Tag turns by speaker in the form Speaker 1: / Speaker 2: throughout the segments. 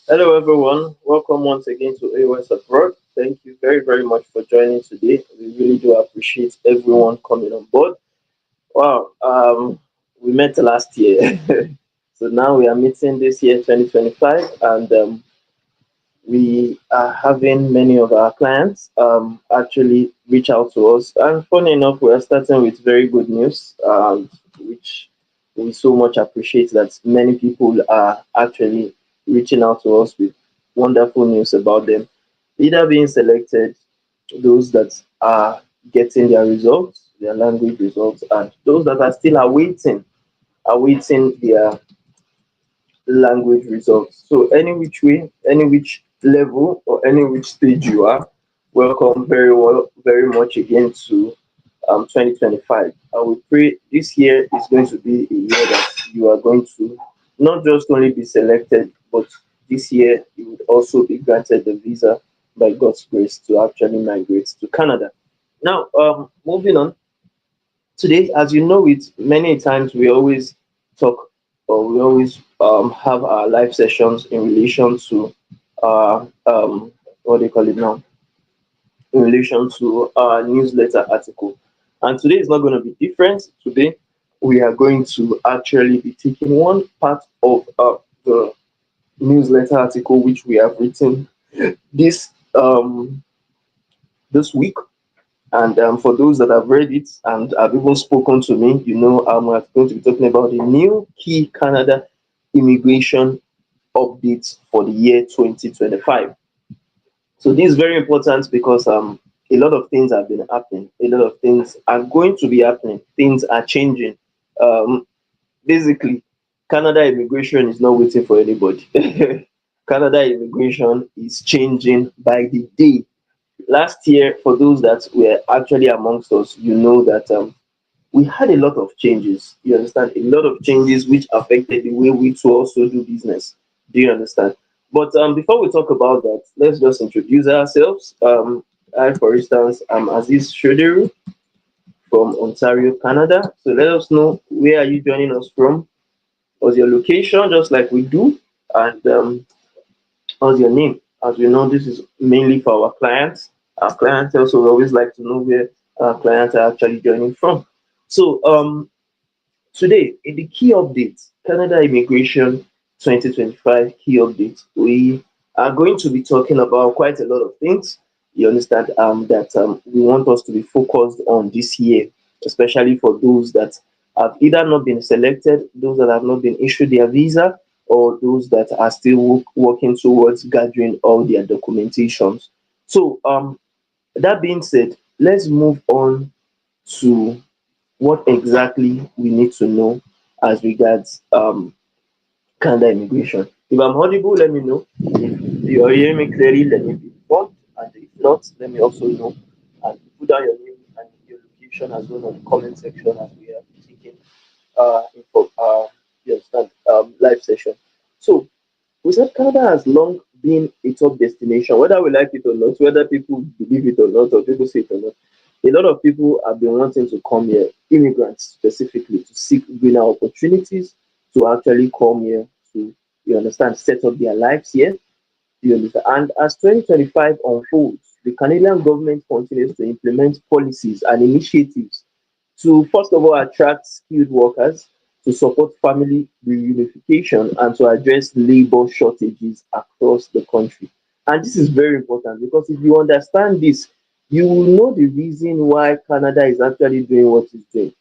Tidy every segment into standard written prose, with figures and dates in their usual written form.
Speaker 1: Hello, everyone. Welcome once again to A.O.S abroad. Thank you very, very much for joining today. We really do appreciate everyone coming on board. Wow, we met last year, so now we are meeting this year, 2025, and we are having many of our clients actually reach out to us. And funny enough, we are starting with very good news, which we so much appreciate that many people are actually reaching out to us with wonderful news about them, either being selected, those that are getting their results, their language results, and those that are still awaiting their language results. So any which way, any which level or any which stage you are, welcome very much again to 2025. I will pray this year is going to be a year that you are going to not just only be selected, but this year you would also be granted the visa by God's grace to actually migrate to Canada. Now, moving on, today, as you know it, many times we always talk or we always have our live sessions in relation to what do you call it now, in relation to our newsletter article. And today is not going to be different. Today we are going to actually be taking one part of the newsletter article which we have written this this week. And for those that have read it and have even spoken to me, I'm going to be talking about the new key Canada immigration updates for the year 2025. So this is very important because a lot of things have been happening. A lot of things are going to be happening. Things are changing. Um, Basically, Canada immigration is not waiting for anybody. Canada immigration is changing by the day. Last year, for those that were actually amongst us, you know that we had a lot of changes. You understand? A lot of changes which affected the way we too also do business. Do you understand? But before we talk about that, let's just introduce ourselves. I, for instance, am Aziz Shoderu from Ontario, Canada. So let us know where are you joining us from? What's your location, just like we do, and what's your name? As we know, this is mainly for our clients. Our clients also always like to know where our clients are actually joining from. So today, in the key updates, Canada Immigration 2025 key updates, we are going to be talking about quite a lot of things. You understand that we want us to be focused on this year, especially for those that have either not been selected, those that have not been issued their visa, or those that are still working towards gathering all their documentations. So, that being said, let's move on to what exactly we need to know as regards Canada immigration. If I'm audible, let me know. If you're hearing me clearly, let me be informed. And if not, let me also know. And put down your name and your location as well on the comment section as we are taking you understand, live session. So we said Canada has long been a top destination, whether we like it or not, whether people believe it or not, or people say it or not. A lot of people have been wanting to come here, immigrants specifically, to seek greener opportunities, to actually come here to, you understand, set up their lives here. You understand? And as 2025 unfolds, the Canadian government continues to implement policies and initiatives to, first of all, attract skilled workers, to support family reunification, and to address labor shortages across the country. And this is very important because if you understand this, you will know the reason why Canada is actually doing what it's doing.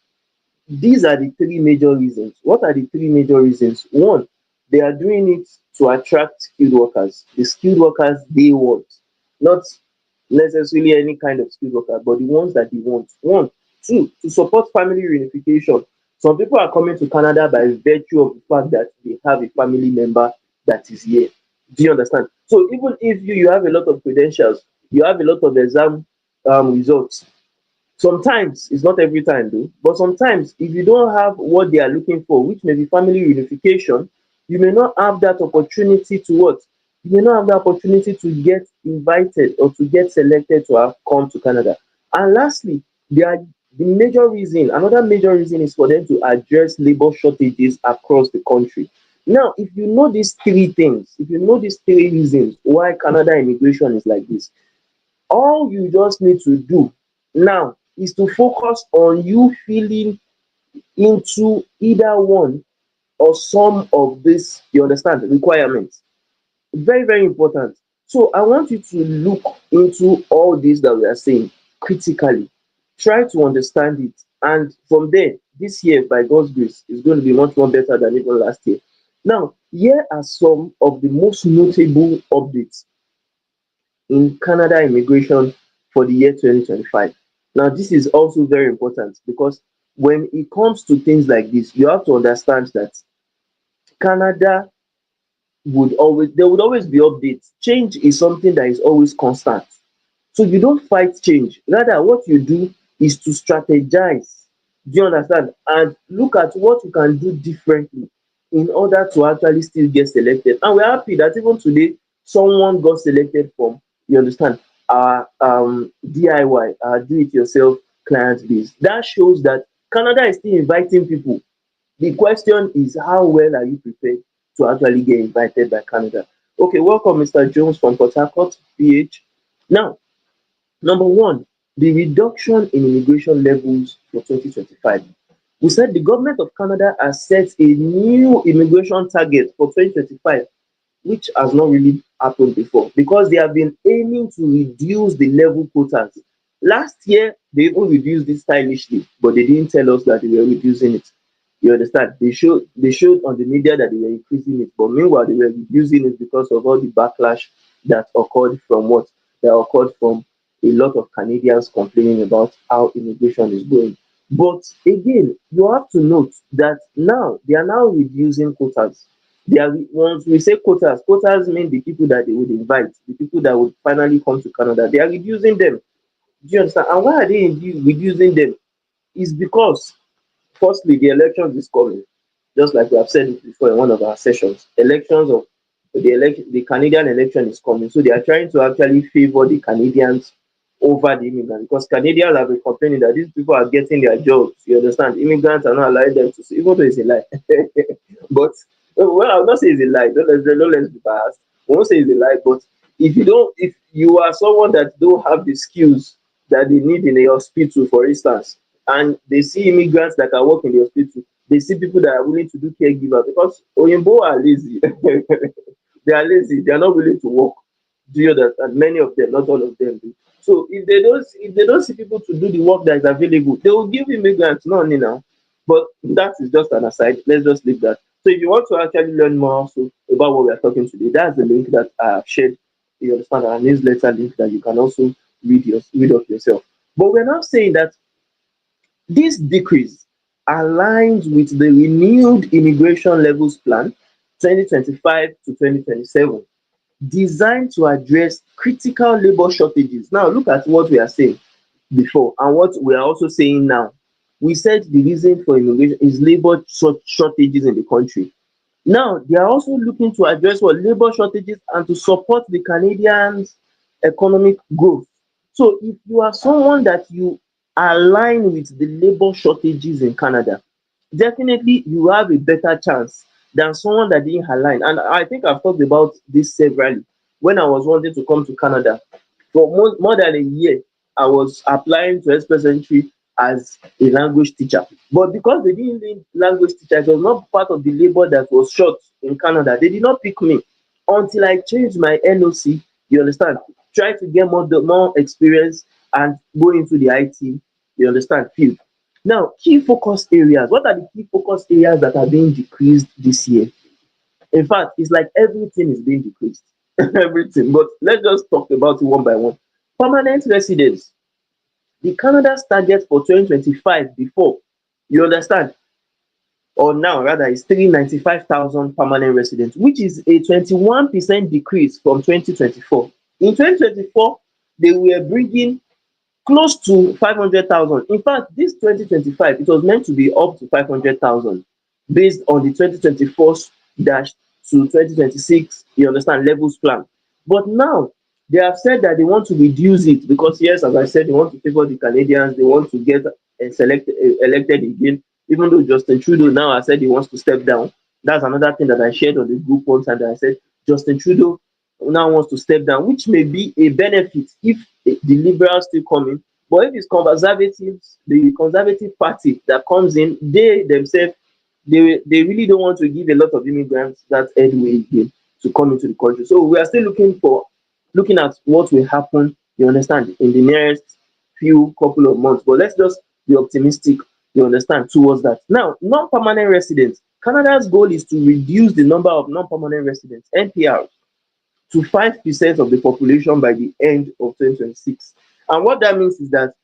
Speaker 1: These are the three major reasons. What are the three major reasons? One, they are doing it to attract skilled workers. The skilled workers they want, not necessarily any kind of skilled worker, but the ones that they want. One, two, to support family reunification. Some people are coming to Canada by virtue of the fact that they have a family member that is here. Do you understand? So even if you have a lot of credentials, you have a lot of exam results, sometimes, it's not every time though, but sometimes if you don't have what they are looking for, which may be family reunification, you may not have that opportunity to what? You may not have the opportunity to get invited or to get selected to have come to Canada. And lastly, the major reason, another major reason is for them to address labor shortages across the country. Now, if you know these three things, if you know these three reasons why Canada immigration is like this, all you just need to do now is to focus on you feeling into either one or some of this, you understand, requirements. Very, very important. So I want you to look into all this that we are saying critically. Try to understand it. And from there, this year, by God's grace, is going to be much more better than even last year. Now, here are some of the most notable updates in Canada immigration for the year 2025. Now, this is also very important because when it comes to things like this, you have to understand that Canada there would always be updates. Change is something that is always constant. So you don't fight change. Rather, what you do is to strategize. Do you understand? And look at what you can do differently in order to actually still get selected. And we're happy that even today, someone got selected from, you understand, our DIY, our do it yourself client base. That shows that Canada is still inviting people. The question is, how well are you prepared to actually get invited by Canada? Okay, welcome, Mr. Jones from Port Harcourt, PH. Now, number one, the reduction in immigration levels for 2025. We said the government of Canada has set a new immigration target for 2025, which has not really happened before because they have been aiming to reduce the level quotas. Last year, they even reduced it stylishly, but they didn't tell us that they were reducing it. You understand? They showed on the media that they were increasing it, but meanwhile they were reducing it because of all the backlash that occurred from what that occurred from a lot of Canadians complaining about how immigration is going. But again, you have to note that now they are now reducing quotas. They are once we say quotas, quotas mean the people that they would invite, the people that would finally come to Canada. They are reducing them. Do you understand? And why are they reducing them? Is because firstly, the elections is coming, just like we have said it before in one of our sessions. Elections of the Canadian election is coming, so they are trying to actually favor the Canadians over the immigrants because Canadians have been complaining that these people are getting their jobs. You understand? Immigrants are not allowing them to see, even though it's a lie. But well, I'll not say it's a lie. Don't let's be biased. I won't say it's a lie, but if you are someone that don't have the skills that they need in a hospital, for instance, and they see immigrants that can work in the hospital, they see people that are willing to do caregiver because Oyinbo are lazy. They are lazy. They are not willing to work. Do you understand? Many of them, not all of them do. So if they don't see people to do the work that is available, they will give immigrants money now. But that is just an aside. Let's just leave that. So if you want to actually learn more also about what we are talking today, that's the link that I have shared. You understand our newsletter link that you can also read of yourself. But we're now saying that this decrease aligns with the renewed immigration levels plan 2025 to 2027, designed to address critical labor shortages. Now, look at what we are saying before and what we are also saying now. We said the reason for immigration is labor shortages in the country. Now, they are also looking to address what labor shortages and to support the Canadians' economic growth. So, if you are someone that you align with the labor shortages in Canada, definitely you have a better chance than someone that didn't align. And I think I've talked about this severally. When I was wanting to come to Canada, for more than a year, I was applying to express entry as a language teacher. But because they didn't need language teacher, it was not part of the labor that was short in Canada. They did not pick me until I changed my NOC. You understand? Try to get more experience and go into the IT. You understand? Field. Now, key focus areas. What are the key focus areas that are being decreased this year? In fact, it's like everything is being decreased. Everything. But let's just talk about it one by one. Permanent residents. The Canada's target for 2025 before, you understand, or now rather, is 395,000 permanent residents, which is a 21% decrease from 2024. In 2024, they were bringing close to 500,000. In fact, this 2025, it was meant to be up to 500,000 based on the 2024 dash to 2026, you understand, levels plan. But now they have said that they want to reduce it because, yes, as I said, they want to favor the Canadians, they want to get elected again, even though Justin Trudeau now has said he wants to step down. That's another thing that I shared on the group one time, that I said Justin Trudeau now wants to step down, which may be a benefit if the liberals still come in. But if it's conservatives, the conservative party that comes in, they themselves, they really don't want to give a lot of immigrants that headway again to come into the country. So we are still looking at what will happen, you understand, in the nearest few couple of months. But let's just be optimistic, you understand, towards that. Now, non-permanent residents. Canada's goal is to reduce the number of non-permanent residents, NPR, to 5% of the population by the end of 2026. And what that means is that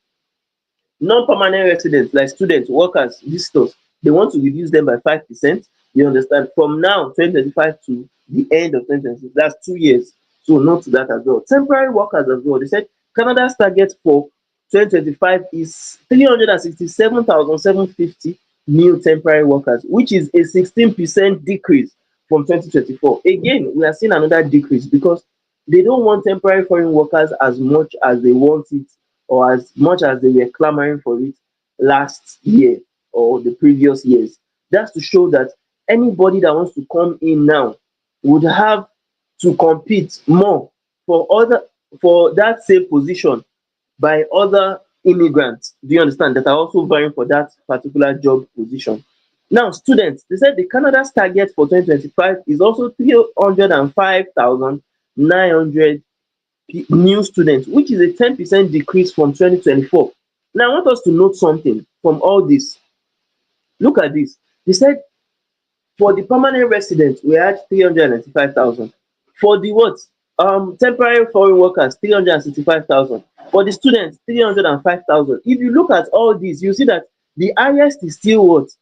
Speaker 1: non-permanent residents like students, workers, visitors, they want to reduce them by 5%. You understand? From now, 2025 to the end of 2026, that's 2 years. So note that as well. Temporary workers as well. They said Canada's target for 2025 is 367,750 new temporary workers, which is a 16% decrease from 2024. Again, we are seeing another decrease because they don't want temporary foreign workers as much as they want it, or as much as they were clamoring for it last year or the previous years. That's to show that anybody that wants to come in now would have to compete more for that same position by other immigrants. Do you understand? That are also vying for that particular job position. Now, students, they said the Canada's target for 2025 is also 305,900 new students, which is a 10% decrease from 2024. Now, I want us to note something from all this. Look at this. They said for the permanent residents, we had 395,000. For the what? Temporary foreign workers, 365,000. For the students, 305,000. If you look at all this, you see that the highest is still what?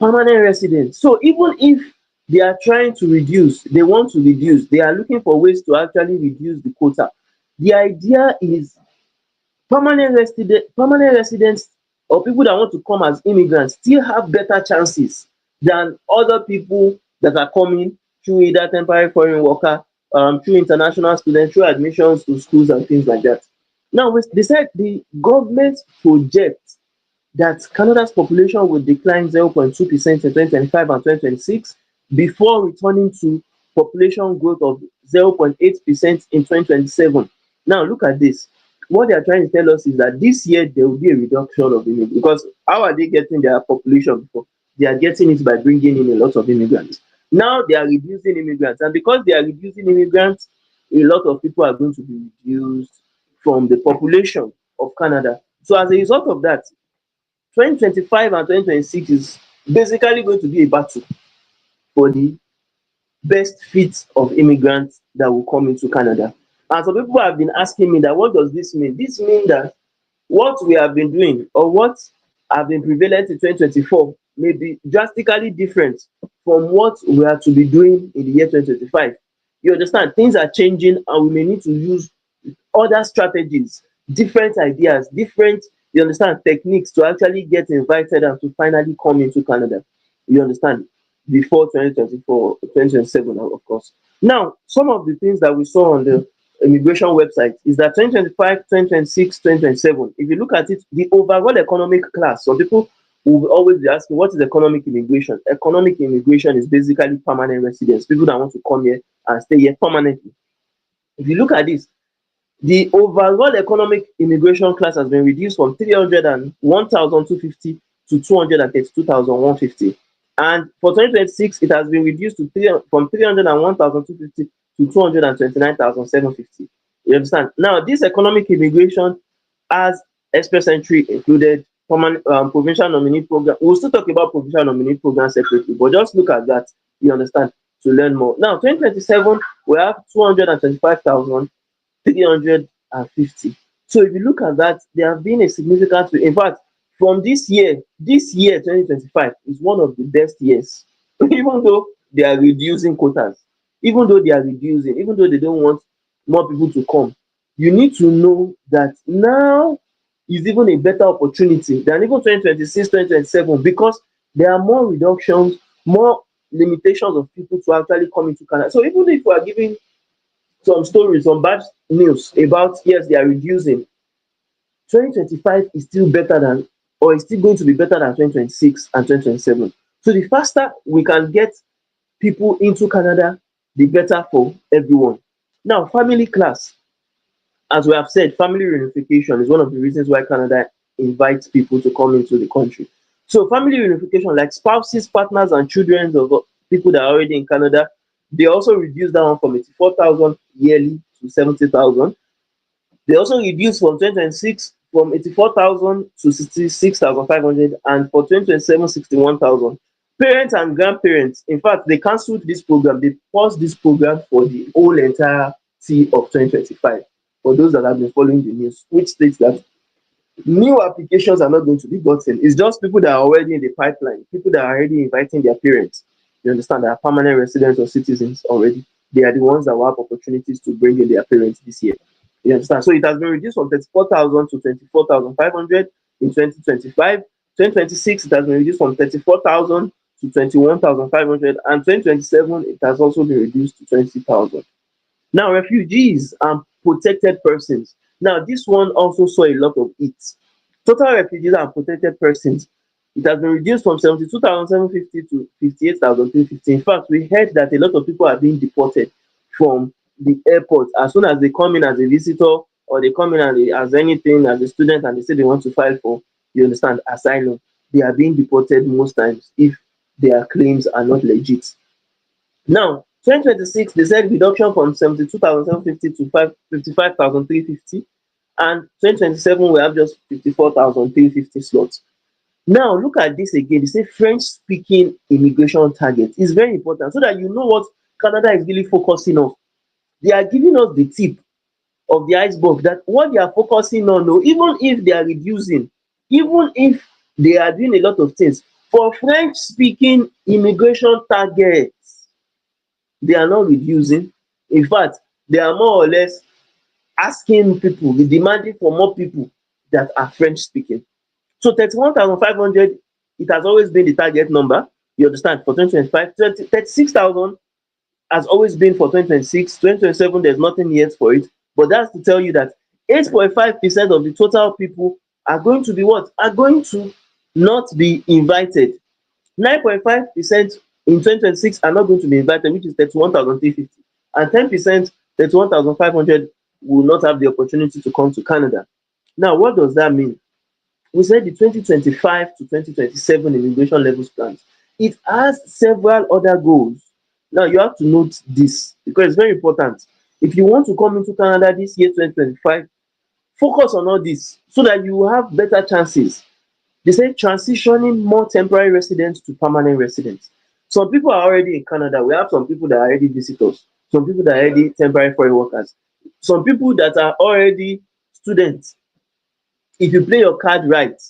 Speaker 1: Permanent residents. So even if they are trying to reduce, they want to reduce, they are looking for ways to actually reduce the quota. The idea is permanent residents or people that want to come as immigrants still have better chances than other people that are coming through either temporary foreign worker, through international students, through admissions to schools and things like that. Now, they said the government projects that Canada's population will decline 0.2% in 2025 and 2026 before returning to population growth of 0.8% in 2027. Now, look at this. What they are trying to tell us is that this year there will be a reduction of immigrants, because how are they getting their population before? They are getting it by bringing in a lot of immigrants. Now they are reducing immigrants, and because they are reducing immigrants, a lot of people are going to be reduced from the population of Canada. So as a result of that, 2025 and 2026 is basically going to be a battle for the best fit of immigrants that will come into Canada. And some people have been asking me that, what does this mean? This means that what we have been doing or what have been prevalent in 2024 may be drastically different from what we are to be doing in the year 2025. You understand? Things are changing and we may need to use other strategies, different ideas, different, you understand, techniques to actually get invited and to finally come into Canada. You understand? Before 2024, 2027, of course. Now, some of the things that we saw on the immigration website is that 2025, 2026, 2027, if you look at it, the overall economic class, some people will always be asking, what is economic immigration? Economic immigration is basically permanent residents, people that want to come here and stay here permanently. If you look at this, the overall economic immigration class has been reduced from 301,250 to 232,150. And for 2026, it has been reduced to from 301,250 to 229,750. You understand? Now, this economic immigration has express entry included, provincial nominee program. We'll still talk about provincial nominee program separately, but just look at that, you understand, to learn more. Now, 2027, we have 225,000. 350. So if you look at that, there have been a significant, in fact, from this year 2025 is one of the best years, even though they are reducing quotas, even though they don't want more people to come. You need to know that now is even a better opportunity than even 2026, 2027, because there are more reductions, more limitations of people to actually come into Canada. So even if we are giving some stories, some bad news about, yes, they are reducing, 2025 is still better than, or is still going to be better than 2026 and 2027. So the faster we can get people into Canada, the better for everyone. Now, family class, as we have said, family reunification is one of the reasons why Canada invites people to come into the country. So, family reunification, like spouses, partners, and children of people that are already in Canada, they also reduce that one from 84,000 yearly to 70,000. They also reduced from 2026 from 84,000 to 66,500, and for 2027 61,000. Parents and grandparents, in fact, they cancelled this program. They paused this program for the whole entirety of 2025. For those that have been following the news, which states that new applications are not going to be gotten. It's just people that are already in the pipeline, people that are already inviting their parents. You understand, that are permanent residents or citizens already. They are the ones that will have opportunities to bring in their parents this year. You understand? So it has been reduced from 34,000 to 24,500 in 2025. 2026, it has been reduced from 34,000 to 21,500, and 2027, it has also been reduced to 20,000. Now, refugees and protected persons. Now, this one also saw a lot of hits. Total refugees and protected persons, it has been reduced from 72,750 to 58,350. In fact, we heard that a lot of people are being deported from the airport as soon as they come in as a visitor, or they come in as anything, as a student, and they say they want to file for, you understand, asylum. They are being deported most times if their claims are not legit. Now, 2026, they said reduction from 72,750 to 55,350, and 2027 we have just 54,350 slots. Now, look at this again. They say French speaking immigration target is very important, so that you know what Canada is really focusing on. They are giving us the tip of the iceberg, that what they are focusing on, no, even if they are reducing, even if they are doing a lot of things for French speaking immigration targets, they are not reducing. In fact, they are more or less asking people, demanding for more people that are French speaking. So 31,500, it has always been the target number. You understand? For 2025, 36,000 has always been for 2026. 2027, there's nothing yet for it. But that's to tell you that 8.5% of the total people are going to be what? Are going to not be invited. 9.5% in 2026 are not going to be invited, which is 31,350. And 10%, 31,500, will not have the opportunity to come to Canada. Now, what does that mean? We said the 2025 to 2027 immigration levels plans. It has several other goals. Now, you have to note this because it's very important. If you want to come into Canada this year, 2025, focus on all this so that you have better chances. They say transitioning more temporary residents to permanent residents. Some people are already in Canada. We have some people that are already visitors, some people that are already temporary foreign workers, some people that are already students. If you play your card right,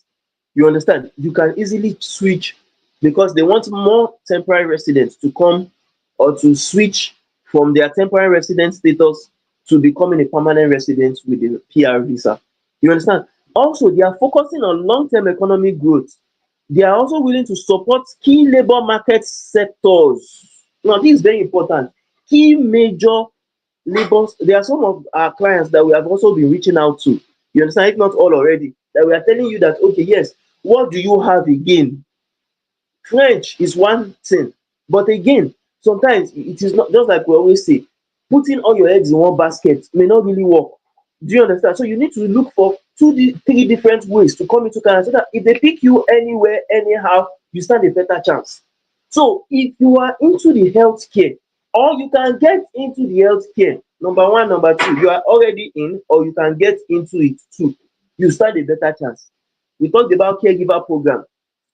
Speaker 1: you understand, you can easily switch, because they want more temporary residents to come, or to switch from their temporary resident status to becoming a permanent resident with a PR visa. You understand? Also, they are focusing on long-term economic growth. They are also willing to support key labor market sectors. Now, this is very important. Key major labors. There are some of our clients that we have also been reaching out to. You understand? If not all already, that we are telling you that, okay, yes, what do you have again? French is one thing, but again, sometimes it is not, just like we always say, putting all your eggs in one basket may not really work. Do you understand? So you need to look for three different ways to come into Canada, so that if they pick you anywhere, anyhow, you stand a better chance. So if you are into the healthcare, or you can get into the healthcare, number one, number two, you are already in, or you can get into it too, you stand a better chance. We talked about caregiver program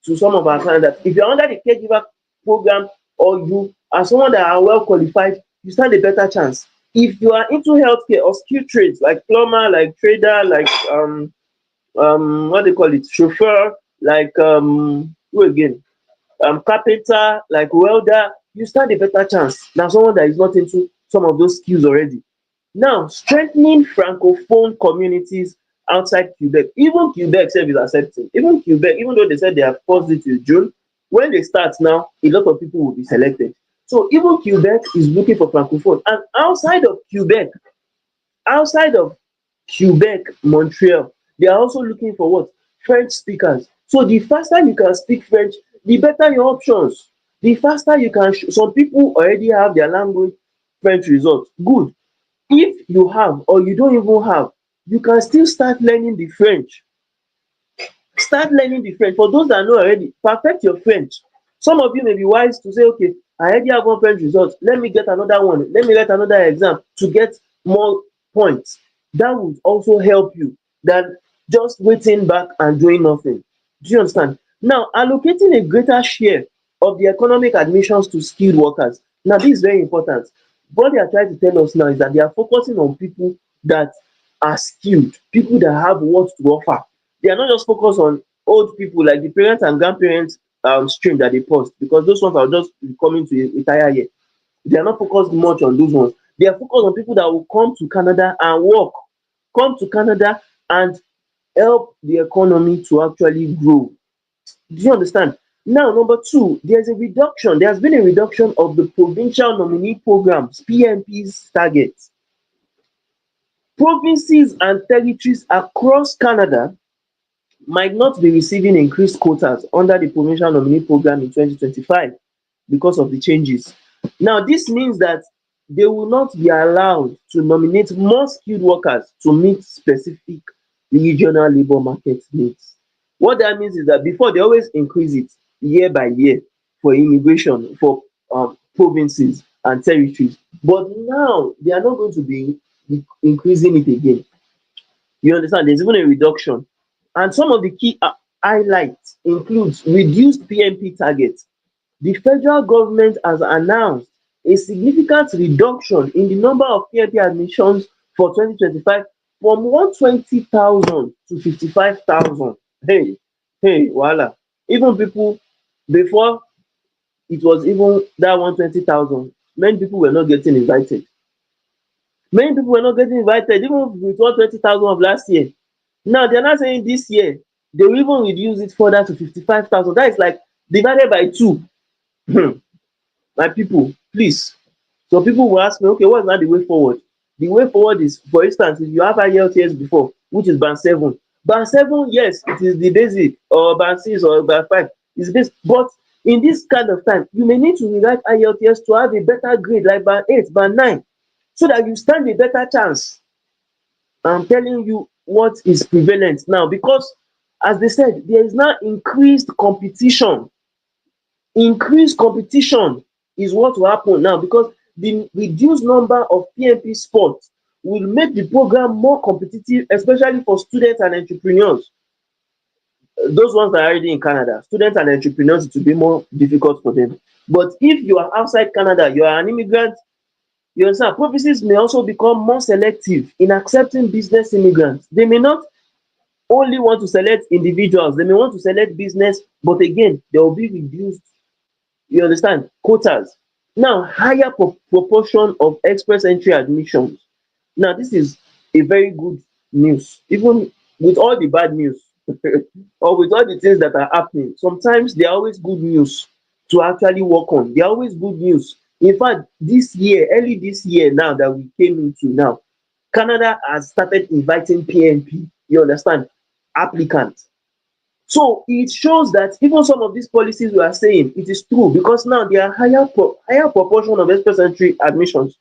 Speaker 1: to some of our candidates. If you're under the caregiver program, or you are someone that are well qualified, you stand a better chance. If you are into healthcare or skilled trades like plumber, like trader, like what they call it, chauffeur, like who again? Carpenter, like welder, you stand a better chance than someone that is not into some of those skills already. Now, strengthening francophone communities outside Quebec. Even Quebec sef is accepting. Even Quebec, even though they said they have paused it till June, when they start now, a lot of people will be selected. So even Quebec is looking for francophone. And outside of Quebec, Montreal, they are also looking for what? French speakers. So the faster you can speak French, the better your options. The faster you can, some people already have their language French results. Good. If you have or you don't even have, you can still start learning the French. Start learning the French. For those that know already, perfect your French. Some of you may be wise to say, okay, I already have one French result. Let me get another one. Let me write another exam to get more points. That would also help you than just waiting back and doing nothing. Do you understand? Now, allocating a greater share of the economic admissions to skilled workers. Now, this is very important. What they are trying to tell us now is that they are focusing on people that are skilled, people that have what to offer. They are not just focused on old people like the parents and grandparents stream that they post, because those ones are just coming to retire here. They are not focused much on those ones. They are focused on people that will come to Canada and work, come to Canada and help the economy to actually grow. Do you understand? Now, number two, there's a reduction. There has been a reduction of the provincial nominee programs, PNP's targets. Provinces and territories across Canada might not be receiving increased quotas under the provincial nominee program in 2025 because of the changes. Now, this means that they will not be allowed to nominate more skilled workers to meet specific regional labor market needs. What that means is that before they always increase it year by year for immigration, for provinces and territories, but now they are not going to be increasing it again. You understand? There's even a reduction. And some of the key highlights includes reduced PNP targets. The federal government has announced a significant reduction in the number of PNP admissions for 2025 from 120,000 to 55,000. Hey, hey, voila. Even people before it was even that 120,000, many people were not getting invited. Many people were not getting invited, even with 120,000 of last year. Now they are not saying this year they will even reduce it further to 55,000. That is like divided by two. My people, please. Some people will ask me, okay, what's not the way forward? The way forward is, for instance, if you have IELTS before, which is band 7. Band 7, yes, it is the basic, or band 6 or band 5. It's basic. But in this kind of time, you may need to rewrite IELTS to have a better grade like band 8, band 9, so that you stand a better chance. I'm telling you what is prevalent now, because as they said, there is now increased competition. Increased competition is what will happen now, because the reduced number of PNP spots will make the program more competitive, especially for students and entrepreneurs. Those ones that are already in Canada, students and entrepreneurs, it will be more difficult for them. But if you are outside Canada, you are an immigrant, you understand, provinces may also become more selective in accepting business immigrants. They may not only want to select individuals, they may want to select business, but again, there will be reduced, you understand, quotas. Now, higher proportion of express entry admissions. Now, this is a very good news, even with all the bad news or with all the things that are happening. Sometimes they are always good news to actually work on. They are always good news. In fact, this year, early this year now that we came into now, Canada has started inviting PNP, you understand, applicants. So it shows that even some of these policies we are saying, it is true, because now there are higher proportion of express entry admissions.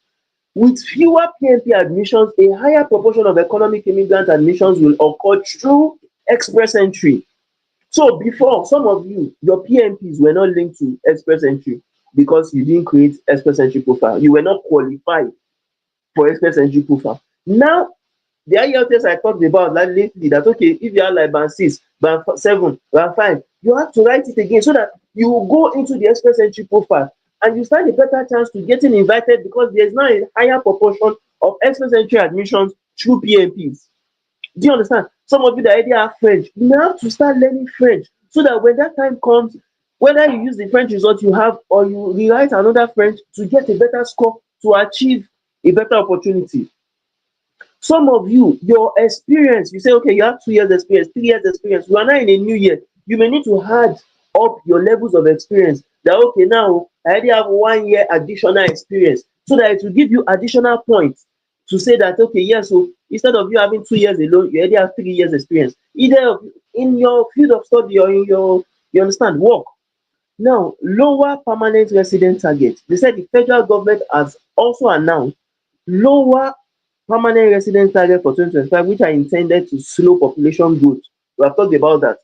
Speaker 1: With fewer PNP admissions, a higher proportion of economic immigrant admissions will occur through express entry. So before, some of you, your PNPs were not linked to express entry because you didn't create express entry profile. You were not qualified for express entry profile. Now, the IELTS I talked about like lately, that okay, if you are like band 6, band 7, band 5, you have to write it again so that you will go into the express entry profile and you stand a better chance to getting invited, because there is now a higher proportion of express entry admissions through PNPs. Do you understand? Some of you that already have French, you now have to start learning French so that when that time comes, whether you use the French result you have or you rewrite another French to get a better score to achieve a better opportunity. Some of you, your experience, you say, okay, you have 2 years experience, 3 years experience, you are now in a new year. You may need to add up your levels of experience. That, okay, now I already have 1 year additional experience, so that it will give you additional points to say that, okay, yes, so instead of you having 2 years alone, you already have 3 years experience, either in your field of study or in your, you understand, work. Now, lower permanent resident target. They said the federal government has also announced lower permanent resident target for 2025, which are intended to slow population growth. We have talked about that.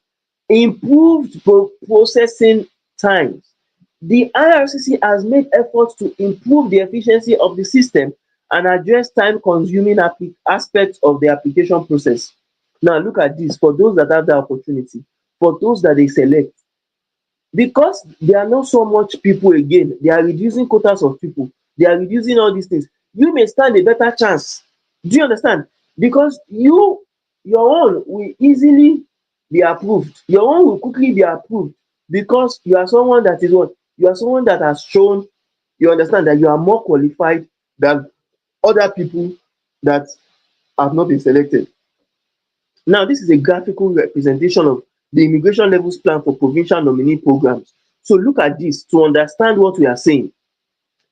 Speaker 1: Improved processing times. The IRCC has made efforts to improve the efficiency of the system and address time consuming aspects of the application process. Now, look at this for those that have the opportunity, for those that they select, because there are not so much people again, they are reducing quotas of people, they are reducing all these things. You may stand a better chance. Do you understand? Because your own will easily be approved, your own will quickly be approved, because you are someone that is what, you are someone that has shown, you understand, that you are more qualified than other people that have not been selected. Now, this is a graphical representation of the immigration levels plan for provincial nominee programs. So look at this to understand what we are saying.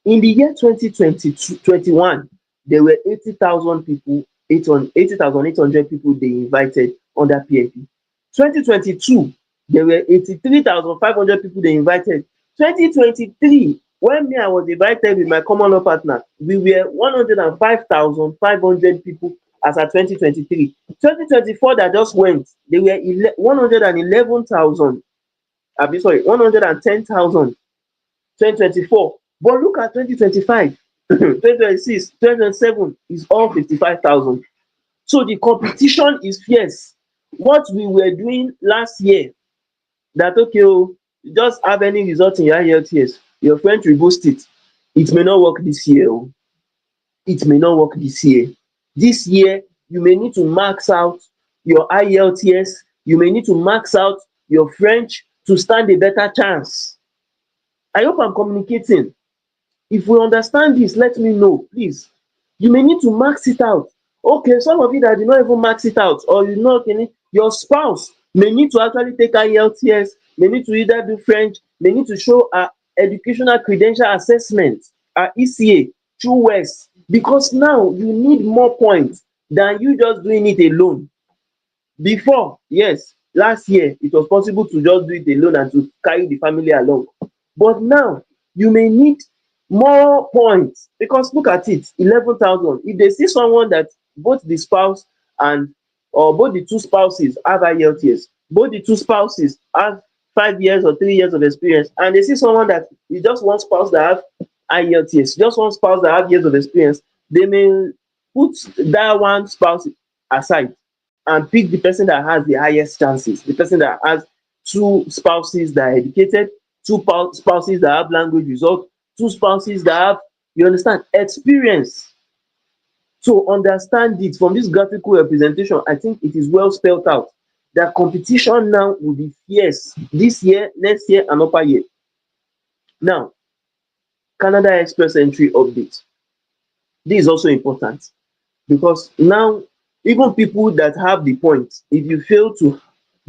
Speaker 1: In the year 2020-21, there were 80,000 people, 80,800 people they invited under PNP. 2022, there were 83,500 people they invited. 2023, when me I was invited with my common law partner, we were 105,500 people as at 2023. 2024 that just went, they were 111,000, abi sorry, 110,000. 2024, but look at 2025, 2026, 2027 is all 55,000. So the competition is fierce. What we were doing last year, that okay oh, you just have any result in your IELTS, your friend will boost it. It may not work this year oh, it may not work this year. This year you may need to max out your IELTS, you may need to max out your French to stand a better chance. I hope I'm communicating. If we understand this, let me know, please. You may need to max it out. Okay, some of you that did not even max it out, or you know, okay, your spouse may need to actually take IELTS, may need to either do French, may need to show a educational credential assessment, a ECA through A.O.S, because now you need more points than you just doing it alone. Before, yes, last year it was possible to just do it alone and to carry the family along, but now you may need more points, because look at it, 11,000. If they see someone that both the spouse and, or both the two spouses have IELTS, both the two spouses have 5 years or 3 years of experience, and they see someone that is just one spouse that have IELTS, just one spouse that have years of experience, they may put that one spouse aside and pick the person that has the highest chances, the person that has two spouses that are educated, two spouses that have language results, two spouses that have, you understand, experience. So understand it from this graphical representation. I think it is well spelled out that competition now will be fierce this year, next year, and upper year. Now, Canada Express entry update. This is also important, because now even people that have the points, if you fail to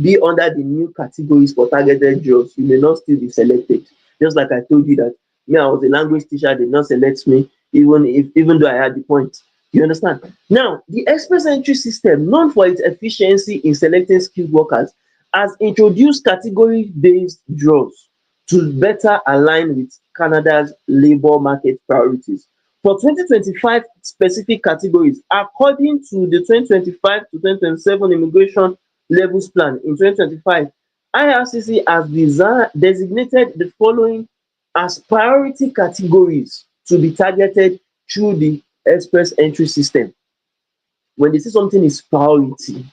Speaker 1: be under the new categories for targeted jobs, you may not still be selected. Just like I told you that me, I was a language teacher, they did not select me, even though I had the point. You understand? Now, the express entry system, known for its efficiency in selecting skilled workers, has introduced category-based draws to better align with Canada's labour market priorities. For 2025 specific categories, according to the 2025 to 2027 immigration levels plan in 2025, IRCC has designated the following as priority categories to be targeted through the express entry system. When they say something is priority,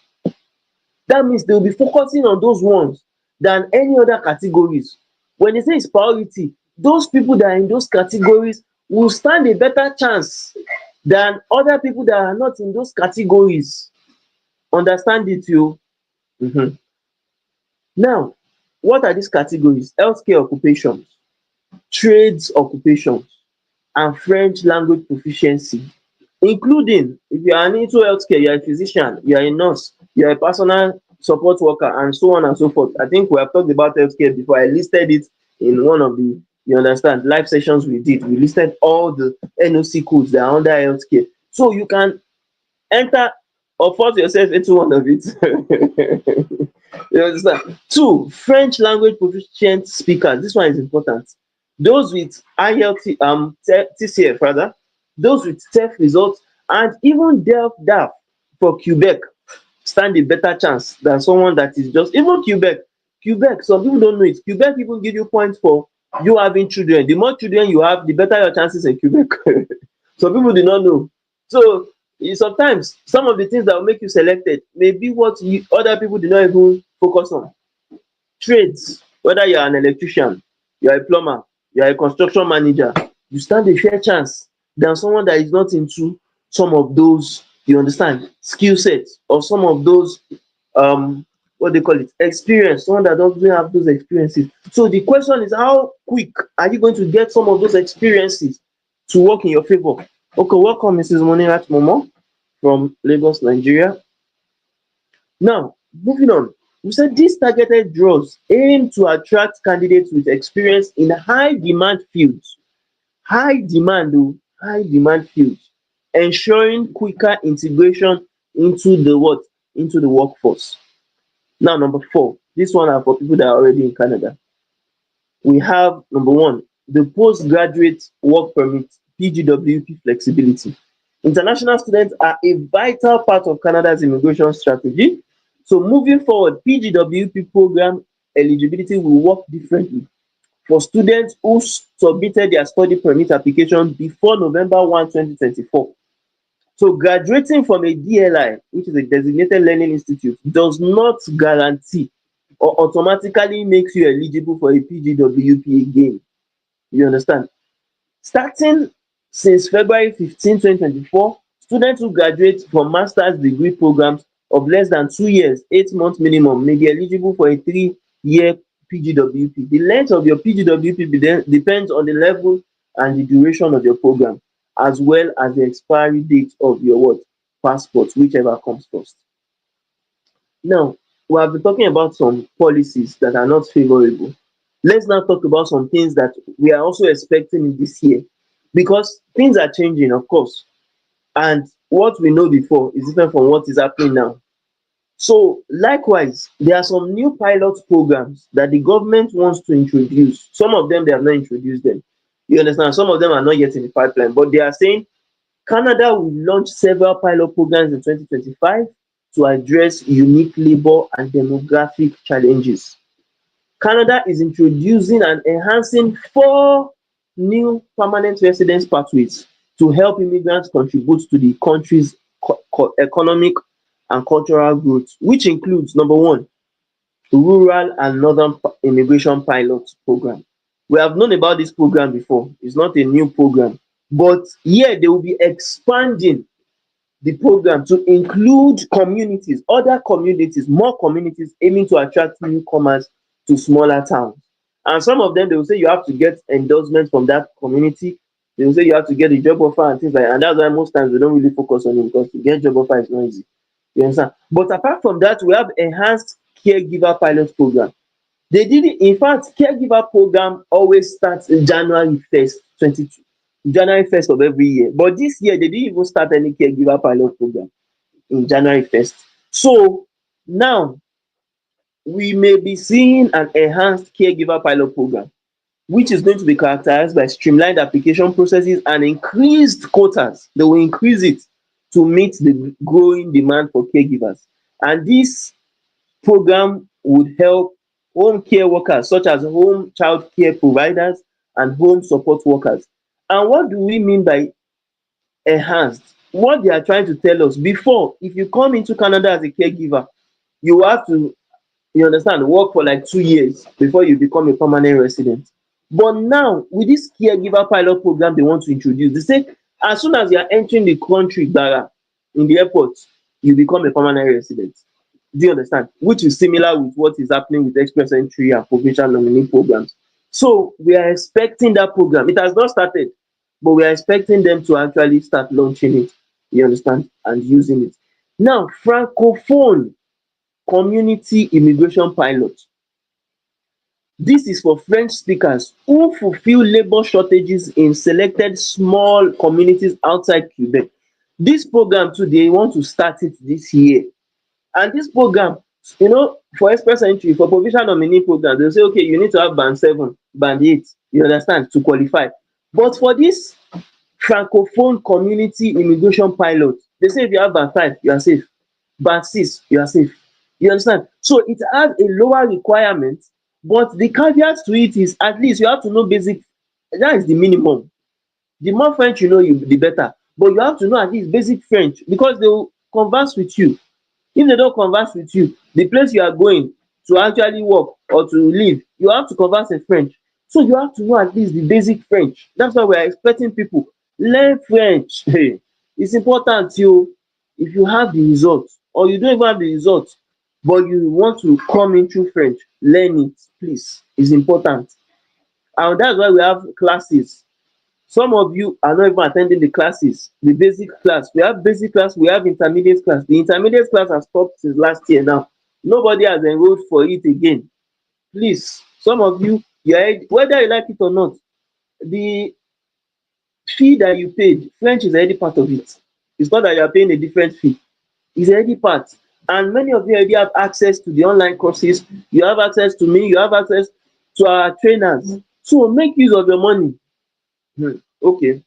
Speaker 1: that means they will be focusing on those ones than any other categories. When they say it's priority, those people that are in those categories will stand a better chance than other people that are not in those categories. Understand it you. Mhm. Now, what are these categories? Healthcare occupations, trades occupations, and French language proficiency, including if you are into healthcare, you are a physician, you are a nurse, you are a personal support worker, and so on and so forth. I think we have talked about healthcare before. I listed it in one of the, you understand, live sessions we did. We listed all the NOC codes that are under healthcare. So you can enter or force yourself into one of it. You understand? Two, French language proficient speakers. This one is important. Those with IELTS, TCF rather, those with TEF results, and even DELF for Quebec stand a better chance than someone that is just even Quebec. Quebec, some people don't know it. Quebec even give you points for you having children. The more children you have, the better your chances in Quebec. Some people do not know. So sometimes some of the things that will make you selected may be what other people do not even focus on. Trades, whether you are an electrician, you are a plumber, you are a construction manager, you stand a fair chance than someone that is not into some of those, you understand, skill sets, or some of those what they call it, experience, someone that doesn't have those experiences. So the question is, how quick are you going to get some of those experiences to work in your favor? Okay, welcome Mrs. Monirat Momo from Lagos, Nigeria. Now, moving on, we said these targeted draws aim to attract candidates with experience in high demand fields. High demand o, high demand fields, ensuring quicker integration into the what? Into the workforce. Now, number four, this one are for people that are already in Canada. We have number one, the postgraduate work permit, PGWP flexibility. International students are a vital part of Canada's immigration strategy. So moving forward, PGWP program eligibility will work differently for students who submitted their study permit application before November 1, 2024. So graduating from a DLI, which is a designated learning institute, does not guarantee or automatically makes you eligible for a PGWP again. You understand? Starting since February 15, 2024, students who graduate from master's degree programs of less than 2 years, 8 months minimum, may be eligible for a 3-year PGWP. The length of your PGWP depends on the level and the duration of your program, as well as the expiry date of your what? Passport, whichever comes first. Now, we have been talking about some policies that are not favorable. Let's now talk about some things that we are also expecting in this year, because things are changing, of course, and what we know before is different from what is happening now. So, likewise, there are some new pilot programs that the government wants to introduce. Some of them, they have not introduced them. You understand? Some of them are not yet in the pipeline, but they are saying Canada will launch several pilot programs in 2025 to address unique labor and demographic challenges. Canada is introducing and enhancing 4 new permanent residence pathways to help immigrants contribute to the country's economic and cultural growth, which includes number one, rural and northern immigration pilot program. We have known about this program before. It's not a new program, but here they will be expanding the program to include communities, other communities, more communities, aiming to attract newcomers to smaller towns. And some of them, they will say you have to get endorsement from that community. They will say you have to get a job offer and things like that. And that's why most times we don't really focus on it, because to get job offer is not easy. You understand? But apart from that, we have enhanced caregiver pilot program. They did it, in fact, caregiver program always starts in January 1st, 22, January 1st of every year. But this year, they didn't even start any caregiver pilot program in January 1st. So now we may be seeing an enhanced caregiver pilot program, which is going to be characterized by streamlined application processes and increased quotas. They will increase it to meet the growing demand for caregivers. And this program would help home care workers such as home child care providers and home support workers. And what do we mean by enhanced? What they are trying to tell us, before, if you come into Canada as a caregiver, you have to, you understand, work for like 2 years before you become a permanent resident. But now, with this caregiver pilot program they want to introduce, they say as soon as you are entering the country, Gbara, in the airport, you become a permanent resident. Do you understand? Which is similar with what is happening with express entry and provincial nominee programs. So we are expecting that program. It has not started, but we are expecting them to actually start launching it. You understand? And using it. Now, Francophone community immigration pilot. This is for French speakers who fulfill labor shortages in selected small communities outside Quebec. This program too, they want to start it this year. And this program, For express entry, for provincial nominee program, they'll say, okay, you need to have band 7, band 8, you understand, to qualify. But for this francophone community immigration pilot, they say if you have band 5, you are safe. Band 6, you are safe. You understand? So it has a lower requirement, but the caveat to it is at least you have to know basic. That is the minimum. The more French you know, the better. But you have to know at least basic French, because they will converse with you. If they don't converse with you, the place you are going to actually work or to live, you have to converse in French. So you have to know at least the basic French. That's why we are expecting people learn French. Hey, it's important you. If you have the results or you don't even have the results, but you want to come in through French, learn it, please. It's important. And that's why we have classes. Some of you are not even attending the classes, the basic class. We have basic class, we have intermediate class. The intermediate class has stopped since last year now. Nobody has enrolled for it again. Please, some of you, whether you like it or not, the fee that you paid, French is already part of it. It's not that you are paying a different fee. It's already part. And many of you already have access to the online courses. You have access to me. You have access to our trainers. So make use of your money. Okay,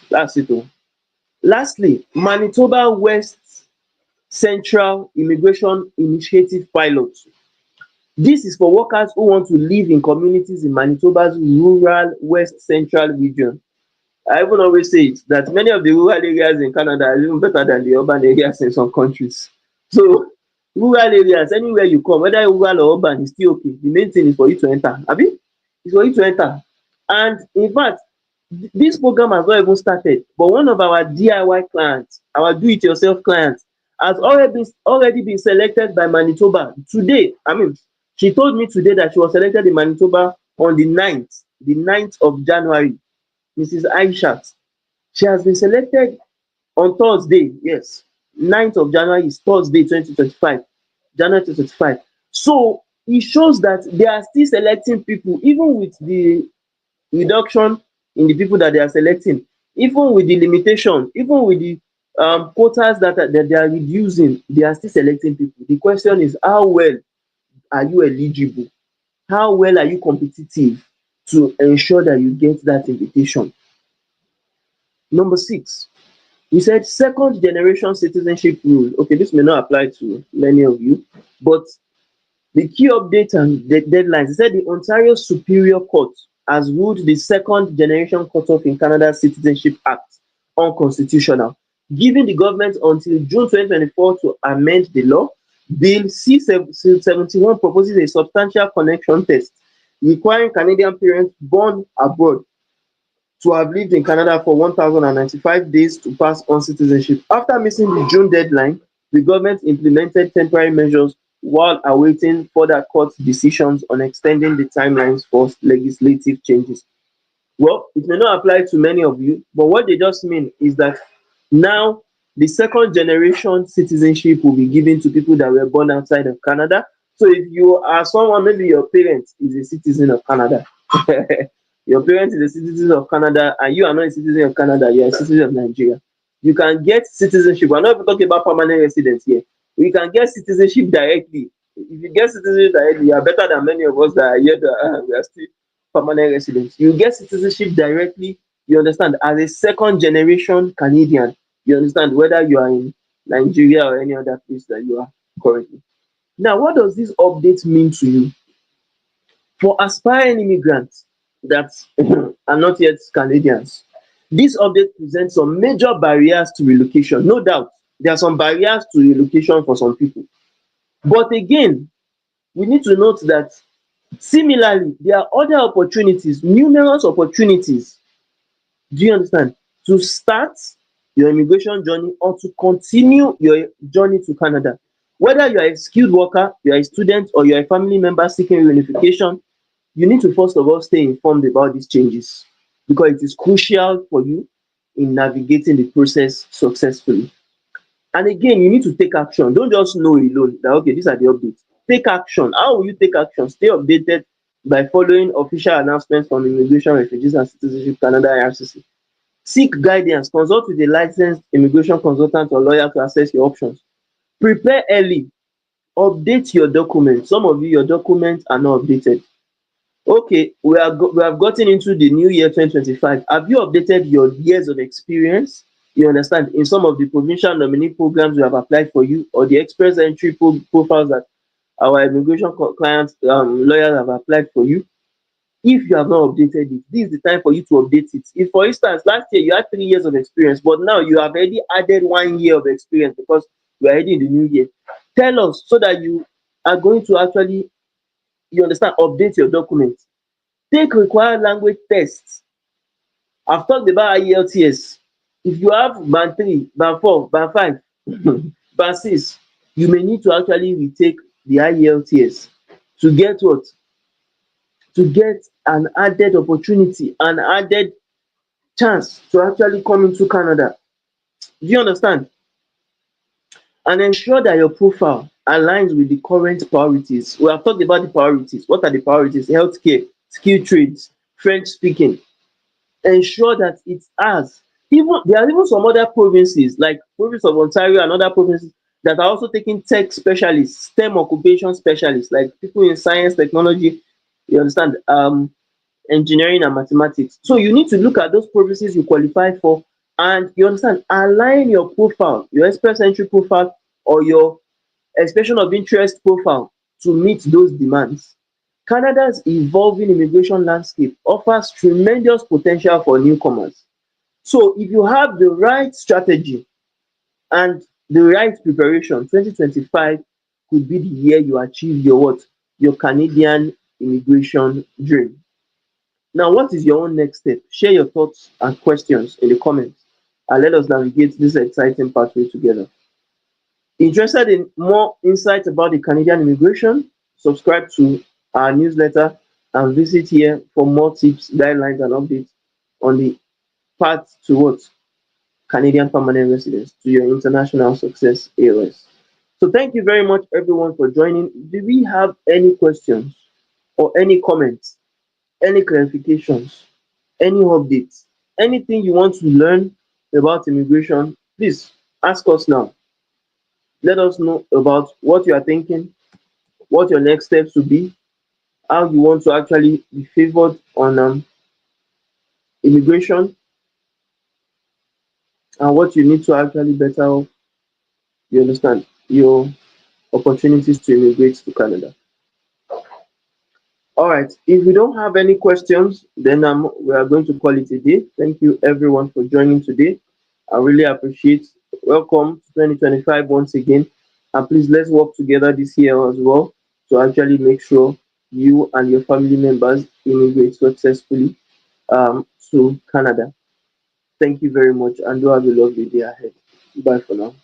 Speaker 1: that's it. Oh. Lastly, Manitoba West Central Immigration Initiative pilot. This is for workers who want to live in communities in Manitoba's rural West Central region. I even always say it, that many of the rural areas in Canada are even better than the urban areas in some countries. So rural areas, anywhere you come, whether rural or urban, is still okay. The main thing is for you to enter. Abi? It's for you to enter. And in fact, this program has not even started, but one of our DIY clients, our do-it-yourself clients, has already been selected by Manitoba today. I mean, she told me today that she was selected in Manitoba on the 9th of January. Mrs. Aishat, she has been selected on Thursday. Yes, 9th of January is Thursday 2025, January 2025. So it shows that they are still selecting people even with the reduction in the people that they are selecting, even with the limitation, even with the quotas that they are reducing, they are still selecting people. The question is, how well are you eligible? How well are you competitive to ensure that you get that invitation? Number 6, we said second generation citizenship rule. Okay, this may not apply to many of you, but the key update and the deadlines. He said the Ontario Superior Court has ruled the second generation cutoff in Canada's Citizenship Act unconstitutional, giving the government until June 2024 to amend the law. Bill C-71 proposes a substantial connection test requiring Canadian parents born abroad to have lived in Canada for 1,095 days to pass on citizenship. After missing the June deadline, the government implemented temporary measures while awaiting further court decisions on extending the timelines for legislative changes. Well, it may not apply to many of you, but what they just mean is that now the second generation citizenship will be given to people that were born outside of Canada. So if you are someone, maybe your parent is a citizen of Canada, your parent is a citizen of Canada, and you are not a citizen of Canada, you are a citizen of Nigeria. You can get citizenship. We're not even talking about permanent residence here. We can get citizenship directly. If you get citizenship directly, you are better than many of us that are here that we are still permanent residents. You get citizenship directly, you understand, as a second generation Canadian. You understand, whether you are in Nigeria or any other place that you are currently. Now, what does this update mean to you? For aspiring immigrants that are not yet Canadians, this update presents some major barriers to relocation. No doubt, there are some barriers to relocation for some people. But again, we need to note that similarly, there are other opportunities, numerous opportunities, do you understand, to start your immigration journey or to continue your journey to Canada. Whether you are a skilled worker, you are a student, or you are a family member seeking reunification, you need to first of all stay informed about these changes because it is crucial for you in navigating the process successfully. And again, you need to take action. Don't just know alone that, okay, these are the updates. Take action. How will you take action? Stay updated by following official announcements from Immigration, Refugees and Citizenship Canada (IRCC). Seek guidance. Consult with a licensed immigration consultant or lawyer to assess your options. Prepare early. Update your documents. Some of you, your documents are not updated. Okay, we have gotten into the new year 2025. Have you updated your years of experience? You understand? In some of the provincial nominee programs we have applied for you, or the express entry profiles that our immigration clients, lawyers have applied for you. If you have not updated it, this is the time for you to update it. If, for instance, last year you had 3 years of experience, but now you have already added 1 year of experience because we are already in the new year, tell us so that you are going to actually, you understand, update your documents. Take required language tests. I've talked about IELTS. If you have band 3, band 4, band 5, band 6, you may need to actually retake the IELTS to get what? To get an added opportunity, an added chance to actually come into Canada. Do you understand? And ensure that your profile aligns with the current priorities. We have talked about the priorities. What are the priorities? Healthcare, skilled trades, French speaking. Ensure that it has, even there are even some other provinces like province of Ontario and other provinces that are also taking tech specialists, STEM occupation specialists, like people in science, technology, you understand, engineering and mathematics. So you need to look at those provinces you qualify for, and you understand, align your profile, your express entry profile or your expression of interest profile to meet those demands. Canada's evolving immigration landscape offers tremendous potential for newcomers. So if you have the right strategy and the right preparation, 2025 could be the year you achieve your what? Your Canadian immigration dream. Now, what is your own next step? Share your thoughts and questions in the comments and let us navigate this exciting pathway together. Interested in more insights about the Canadian immigration? Subscribe to our newsletter and visit here for more tips, guidelines, and updates on the path towards Canadian permanent residence to your international success, A.O.S. So, thank you very much, everyone, for joining. Do we have any questions or any comments, any clarifications, any updates, anything you want to learn about immigration? Please ask us now. Let us know about what you are thinking, what your next steps will be, how you want to actually be favored on immigration, and what you need to actually better off, you understand, your opportunities to immigrate to Canada. All right, if we don't have any questions, then we are going to call it a day. Thank you everyone for joining today. I really appreciate. Welcome to 2025 once again, and please let's work together this year as well to actually make sure you and your family members immigrate successfully to Canada. Thank you very much, and do have a lovely day ahead. Bye for now.